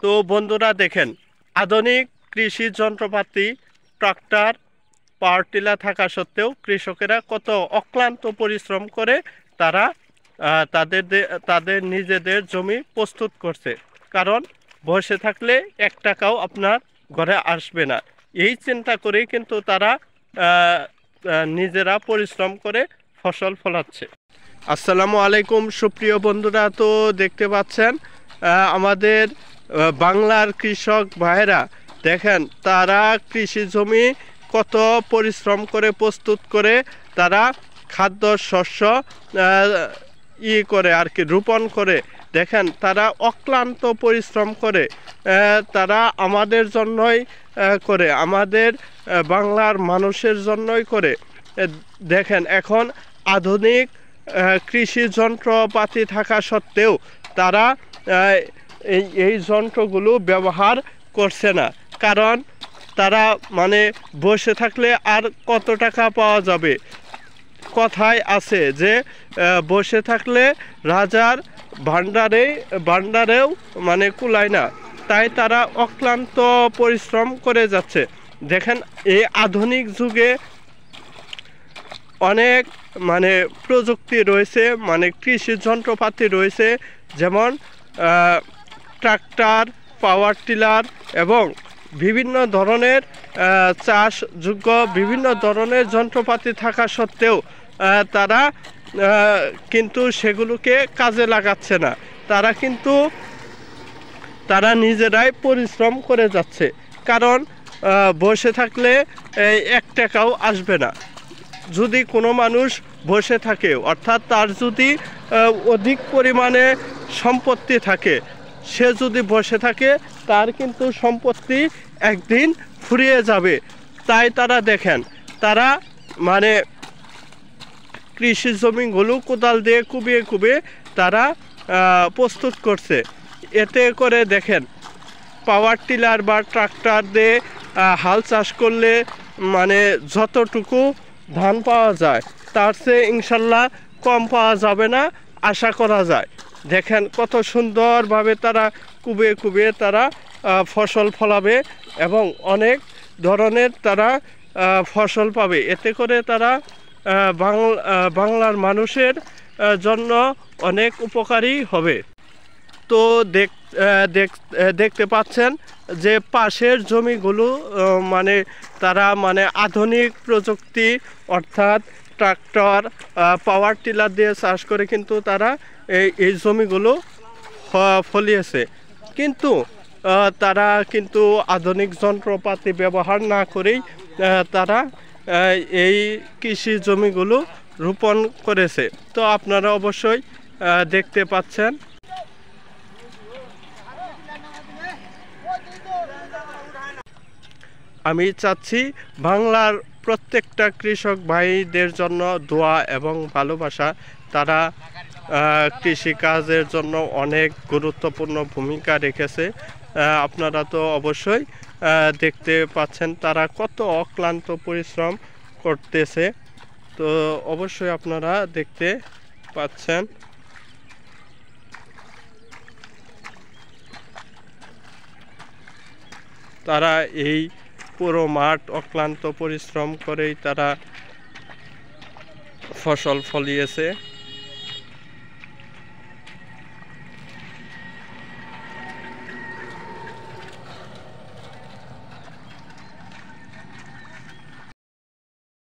তো বন্ধুরা দেখেন, আধুনিক কৃষি যন্ত্রপাতি, ট্রাক্টর, পাওয়ার টিলার থাকা সত্ত্বেও কৃষকেরা কত অক্লান্ত পরিশ্রম করে তারা তাদের নিজেদের জমি প্রস্তুত করছে। কারণ বসে থাকলে এক টাকাও আপনার ঘরে আসবে না, এই চিন্তা করেই কিন্তু তারা নিজেরা পরিশ্রম করে ফসল ফলাচ্ছে। আসসালামু আলাইকুম সুপ্রিয় বন্ধুরা, তো দেখতে পাচ্ছেন আমাদের বাংলার কৃষক ভাইরা দেখেন তারা কৃষি জমি কত পরিশ্রম করে প্রস্তুত করে তারা খাদ্য শস্য করে আর কি রোপণ করে। দেখেন তারা অক্লান্ত পরিশ্রম করে, তারা আমাদের জন্যই করে, আমাদের বাংলার মানুষের জন্যই করে। দেখেন এখন আধুনিক কৃষি যন্ত্রপাতি থাকা সত্ত্বেও তারা এই যন্ত্রগুলো ব্যবহার করছে না। কারণ তারা বসে থাকলে আর কত টাকা পাওয়া যাবে। কথায় আছে যে বসে থাকলে রাজার ভান্ডারেও কুলায় না, তাই তারা অক্লান্ত পরিশ্রম করে যাচ্ছে। দেখেন এই আধুনিক যুগে অনেক প্রযুক্তি রয়েছে, কৃষি যন্ত্রপাতি রয়েছে, যেমন ট্রাক্টর, পাওয়ার টিলার এবং বিভিন্ন ধরনের চাষযোগ্য বিভিন্ন ধরনের যন্ত্রপাতি থাকা সত্ত্বেও তারা কিন্তু সেগুলোকে কাজে লাগাচ্ছে না। তারা নিজেরাই পরিশ্রম করে যাচ্ছে। কারণ বসে থাকলে এক টাকাও আসবে না। যদি কোনো মানুষ বসে থাকে, অর্থাৎ তার যদি অধিক পরিমাণে সম্পত্তি থাকে, সে যদি বসে থাকে তার কিন্তু সম্পত্তি একদিন ফুরিয়ে যাবে। তাই তারা দেখেন তারা কৃষি জমিগুলো কোদাল দিয়ে কুবিয়ে তারা প্রস্তুত করছে। এতে করে দেখেন পাওয়ার টিলার বা ট্রাক্টর দিয়ে হাল চাষ করলে যতটুকু ধান পাওয়া যায় তার চেয়ে ইনশাল্লাহ কম পাওয়া যাবে না, আশা করা যায়। দেখেন কত সুন্দরভাবে তারা কুবিয়ে তারা ফসল ফলাবে এবং অনেক ধরনের তারা ফসল পাবে। এতে করে তারা বাংলার মানুষের জন্য অনেক উপকারী হবে। তো দেখতে পাচ্ছেন যে পাশের জমিগুলো তারা আধুনিক প্রযুক্তি অর্থাৎ ট্রাক্টর, পাওয়ার টিলার দিয়ে চাষ করে কিন্তু তারা এই জমিগুলো ফলিয়েছে। কিন্তু তারা কিন্তু আধুনিক যন্ত্রপাতি ব্যবহার না করেই তারা এই কৃষি জমিগুলো রোপণ করেছে। তো আপনারা অবশ্যই দেখতে পাচ্ছেন। আমি চাচ্ছি বাংলার প্রত্যেকটা কৃষক ভাইদের জন্য দোয়া এবং ভালোবাসা। তারা কৃষিকাজের জন্য অনেক গুরুত্বপূর্ণ ভূমিকা রেখেছে। আপনারা তো অবশ্যই দেখতে পাচ্ছেন তারা কত অক্লান্ত পরিশ্রম করতেছে। তো অবশ্যই আপনারা দেখতে পাচ্ছেন। তারা এই পুরো মাঠ অক্লান্ত পরিশ্রম করেই তারা ফসল ফলিয়েছে।